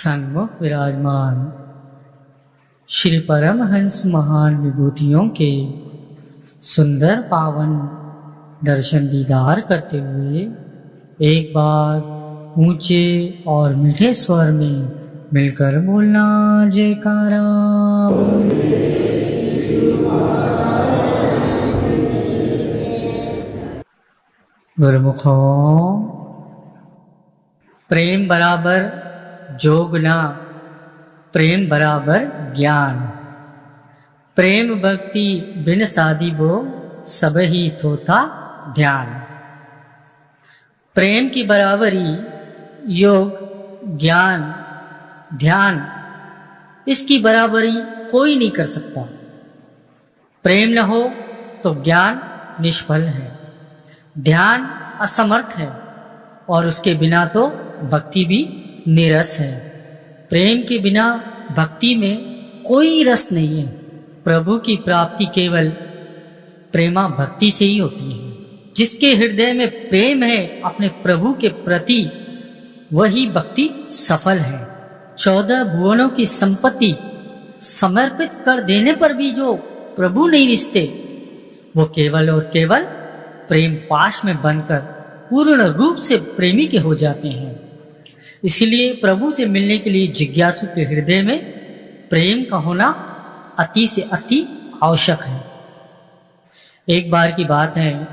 सन्मुख विराजमान श्री परमहंस महान विभूतियों के सुंदर पावन दर्शन दीदार करते हुए एक बार ऊंचे और मीठे स्वर में मिलकर बोलना जयकारा। गुरुमुखों, प्रेम बराबर जोगना, प्रेम बराबर ज्ञान, प्रेम भक्ति बिन साधिबो सब ही थोथा ध्यान। प्रेम की बराबरी योग, ज्ञान, ध्यान, इसकी बराबरी कोई नहीं कर सकता। प्रेम न हो तो ज्ञान निष्फल है, ध्यान असमर्थ है और उसके बिना तो भक्ति भी निरस है। प्रेम के बिना भक्ति में कोई रस नहीं है। प्रभु की प्राप्ति केवल प्रेमा भक्ति से ही होती है। जिसके हृदय में प्रेम है अपने प्रभु के प्रति, वही भक्ति सफल है। 14 भुवनों की संपत्ति समर्पित कर देने पर भी जो प्रभु नहीं रिश्ते, वो केवल और केवल प्रेम पाश में बनकर पूर्ण रूप से प्रेमी के हो जाते हैं। इसलिए प्रभु से मिलने के लिए जिज्ञासु के हृदय में प्रेम का होना अति से अति आवश्यक है। एक बार की बात है,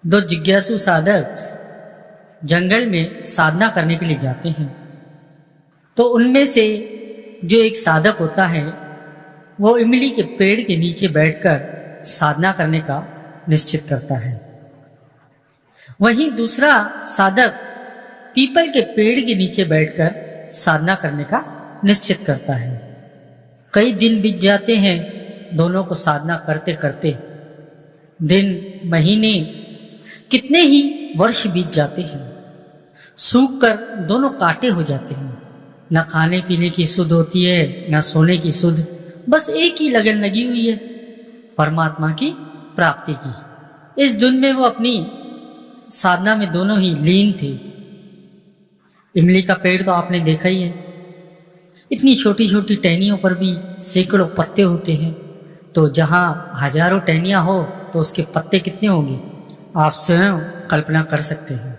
2 जिज्ञासु साधक जंगल में साधना करने के लिए जाते हैं। तो उनमें से जो एक साधक होता है, वो इमली के पेड़ के नीचे बैठकर साधना करने का निश्चित करता है। वहीं दूसरा साधक पीपल के पेड़ के नीचे बैठकर साधना करने का निश्चित करता है। कई दिन बीत जाते हैं दोनों को साधना करते करते। दिन, महीने, कितने ही वर्ष बीत जाते हैं। सूख कर दोनों कांटे हो जाते हैं। न खाने पीने की सुध होती है, न सोने की सुध। बस एक ही लगन लगी हुई है, परमात्मा की प्राप्ति की। इस धुन में वो अपनी साधना में दोनों ही लीन थे। इमली का पेड़ तो आपने देखा ही है, इतनी छोटी छोटी टहनियों पर भी सैकड़ों पत्ते होते हैं। तो जहाँ हजारों टहनियाँ हो तो उसके पत्ते कितने होंगे, आप स्वयं कल्पना कर सकते हैं।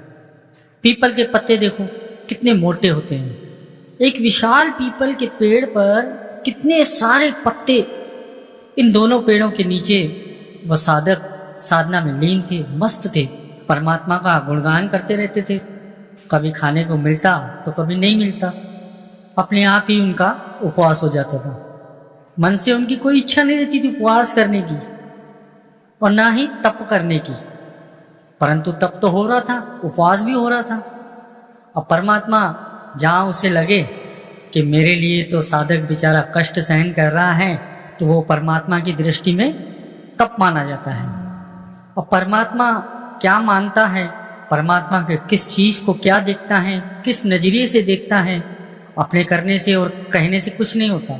पीपल के पत्ते देखो कितने मोटे होते हैं। एक विशाल पीपल के पेड़ पर कितने सारे पत्ते। इन दोनों पेड़ों के नीचे वह साधक साधना में लीन थे, मस्त थे, परमात्मा का गुणगान करते रहते थे। कभी खाने को मिलता तो कभी नहीं मिलता। अपने आप ही उनका उपवास हो जाता था। मन से उनकी कोई इच्छा नहीं रहती थी उपवास करने की और ना ही तप करने की, परंतु तप तो हो रहा था, उपवास भी हो रहा था। अब परमात्मा जहाँ उसे लगे कि मेरे लिए तो साधक बेचारा कष्ट सहन कर रहा है, तो वो परमात्मा की दृष्टि में तप माना जाता है। और परमात्मा क्या मानता है, परमात्मा के किस चीज को क्या देखता है, किस नजरिए से देखता है, अपने करने से और कहने से कुछ नहीं होता।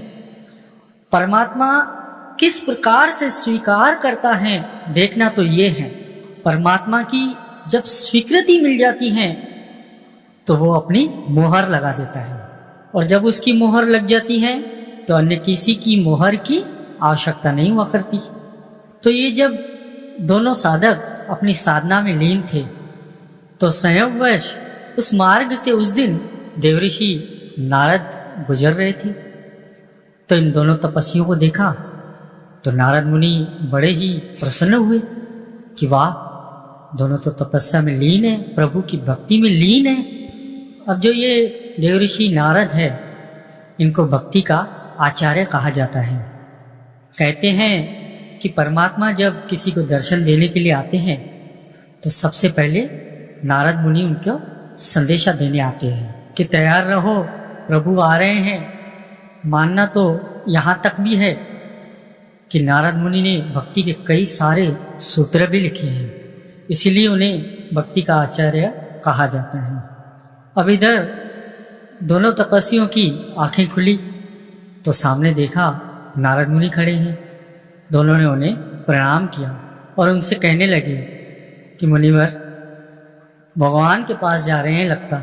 परमात्मा किस प्रकार से स्वीकार करता है, देखना तो ये है। परमात्मा की जब स्वीकृति मिल जाती है तो वो अपनी मोहर लगा देता है, और जब उसकी मोहर लग जाती है तो अन्य किसी की मोहर की आवश्यकता नहीं हुआ करती। तो ये जब दोनों साधक अपनी साधना में लीन थे, तो संयोगवश उस मार्ग से उस दिन देवऋषि नारद गुजर रहे थे। तो इन दोनों तपस्वियों को देखा तो नारद मुनि बड़े ही प्रसन्न हुए कि वाह, दोनों तो तपस्या में लीन है, प्रभु की भक्ति में लीन है। अब जो ये देवऋषि नारद है, इनको भक्ति का आचार्य कहा जाता है। कहते हैं कि परमात्मा जब किसी को दर्शन देने के लिए आते हैं तो सबसे पहले नारद मुनि उनको संदेशा देने आते हैं कि तैयार रहो, प्रभु आ रहे हैं। मानना तो यहाँ तक भी है कि नारद मुनि ने भक्ति के कई सारे सूत्र भी लिखे हैं, इसीलिए उन्हें भक्ति का आचार्य कहा जाता है। अब इधर दोनों तपस्वियों की आंखें खुली तो सामने देखा नारद मुनि खड़े हैं। दोनों ने उन्हें प्रणाम किया और उनसे कहने लगे कि मुनिवर, भगवान के पास जा रहे हैं लगता।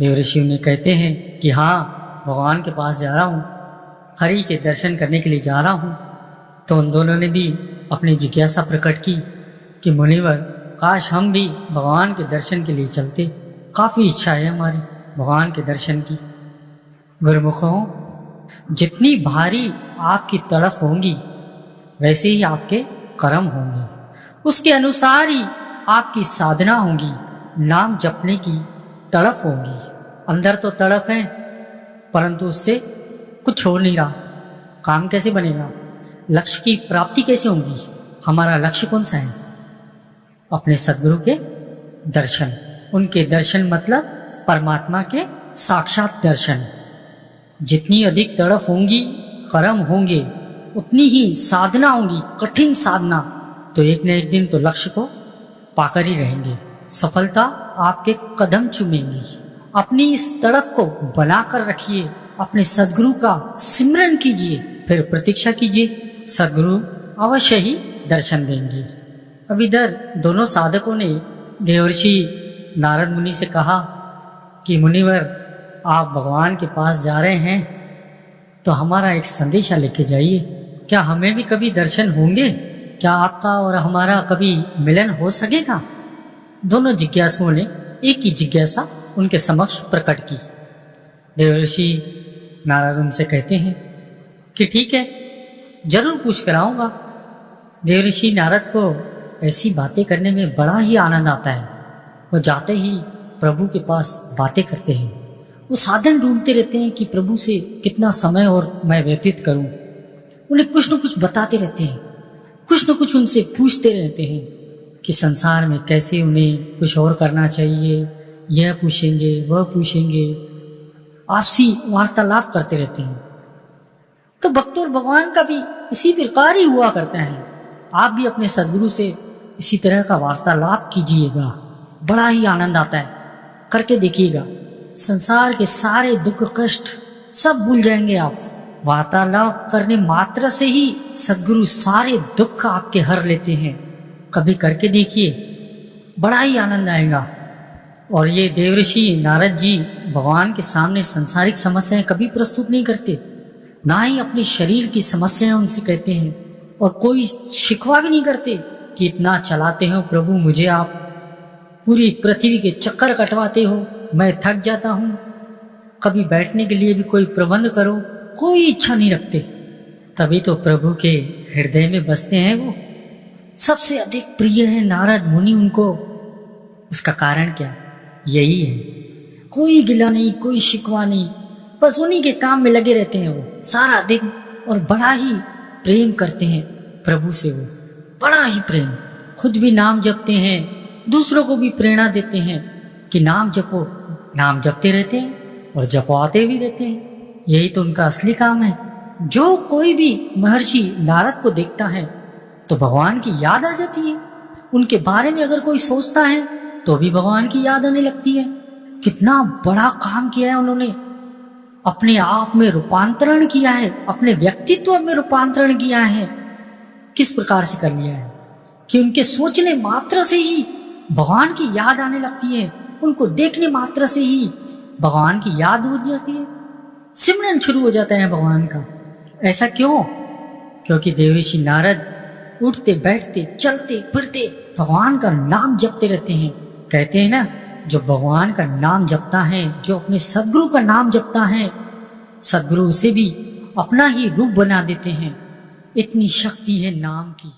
देवऋषि उन्हें कहते हैं कि हाँ, भगवान के पास जा रहा हूँ, हरि के दर्शन करने के लिए जा रहा हूँ। तो उन दोनों ने भी अपनी जिज्ञासा प्रकट की कि मुनिवर, काश हम भी भगवान के दर्शन के लिए चलते, काफ़ी इच्छा है हमारी भगवान के दर्शन की। गुरुमुखों, जितनी भारी आपकी तड़फ होंगी वैसे ही आपके कर्म होंगे, उसके अनुसार ही आपकी साधना होगी, नाम जपने की तड़फ होगी। अंदर तो तड़फ है परंतु उससे कुछ हो नहीं रहा, काम कैसे बनेगा, लक्ष्य की प्राप्ति कैसे होगी? हमारा लक्ष्य कौन सा है? अपने सद्गुरु के दर्शन। उनके दर्शन मतलब परमात्मा के साक्षात दर्शन। जितनी अधिक तड़फ होंगी, कर्म होंगे, उतनी ही साधना होगी, कठिन साधना, तो एक न एक दिन तो लक्ष्य को पाकर ही रहेंगे। सफलता आपके कदम चूमेंगी। अपनी इस तड़फ को बनाकर रखिए, अपने सद्गुरु का सिमरन कीजिए, फिर प्रतीक्षा कीजिए, सद्गुरु अवश्य ही दर्शन देंगे। अब इधर दोनों साधकों ने देवर्षि नारद मुनि से कहा कि मुनिवर, आप भगवान के पास जा रहे हैं तो हमारा एक संदेशा लेके जाइए। क्या हमें भी कभी दर्शन होंगे? क्या आपका और हमारा कभी मिलन हो सकेगा? दोनों जिज्ञासुओं ने एक ही जिज्ञासा उनके समक्ष प्रकट की। देवर्षि नारद उनसे कहते हैं कि ठीक है, जरूर पूछ कर आऊंगा। देवर्षि नारद को ऐसी बातें करने में बड़ा ही आनंद आता है। वो जाते ही प्रभु के पास बातें करते हैं। वो साधन ढूंढते रहते हैं कि प्रभु से कितना समय और मैं व्यतीत करूं। उन्हें कुछ न कुछ बताते रहते हैं, कुछ न कुछ उनसे पूछते रहते हैं कि संसार में कैसे उन्हें कुछ और करना चाहिए। यह पूछेंगे, वह पूछेंगे, आपसी वार्तालाप करते रहते हैं। तो भक्त और भगवान का भी इसी प्रकार ही हुआ करता है। आप भी अपने सद्गुरु से इसी तरह का वार्तालाप कीजिएगा, बड़ा ही आनंद आता है। करके देखिएगा, संसार के सारे दुख कष्ट सब भूल जाएंगे आप। वार्तालाप करने मात्र से ही सद्गुरु सारे दुख आपके हर लेते हैं। कभी करके देखिए, बड़ा ही आनंद आएगा। और ये देवर्षि नारद जी भगवान के सामने सांसारिक समस्याएं कभी प्रस्तुत नहीं करते, ना ही अपने शरीर की समस्याएं उनसे कहते हैं, और कोई शिकवा भी नहीं करते कि इतना चलाते हो प्रभु, मुझे आप पूरी पृथ्वी के चक्कर कटवाते हो, मैं थक जाता हूँ, कभी बैठने के लिए भी कोई प्रबंध करो। कोई इच्छा नहीं रखते। तभी तो प्रभु के हृदय में बसते हैं वो। सबसे अधिक प्रिय है नारद मुनि उनको। उसका कारण क्या? यही है, कोई गिला नहीं, कोई शिकवा नहीं, बस उन्हीं के काम में लगे रहते हैं वो सारा दिन। और बड़ा ही प्रेम करते हैं प्रभु से, वो बड़ा ही प्रेम। खुद भी नाम जपते हैं, दूसरों को भी प्रेरणा देते हैं कि नाम जपो। नाम जपते रहते हैं और जपवाते भी रहते हैं। यही तो उनका असली काम है। जो कोई भी महर्षि नारद को देखता है तो भगवान की याद आ जाती है। उनके बारे में अगर कोई सोचता है तो भी भगवान की याद आने लगती है। कितना बड़ा काम किया है उन्होंने, अपने आप में रूपांतरण किया है, अपने व्यक्तित्व में रूपांतरण किया है। किस प्रकार से कर लिया है कि उनके सोचने मात्र से ही भगवान की याद आने लगती है। उनको देखने मात्र से ही भगवान की याद हो जाती है, सिमरन शुरू हो जाता है भगवान का। ऐसा क्यों? क्योंकि देवर्षि नारद उठते बैठते चलते फिरते भगवान का नाम जपते रहते हैं। कहते हैं ना, जो भगवान का नाम जपता है, जो अपने सद्गुरु का नाम जपता है, सद्गुरु उसे भी अपना ही रूप बना देते हैं। इतनी शक्ति है नाम की।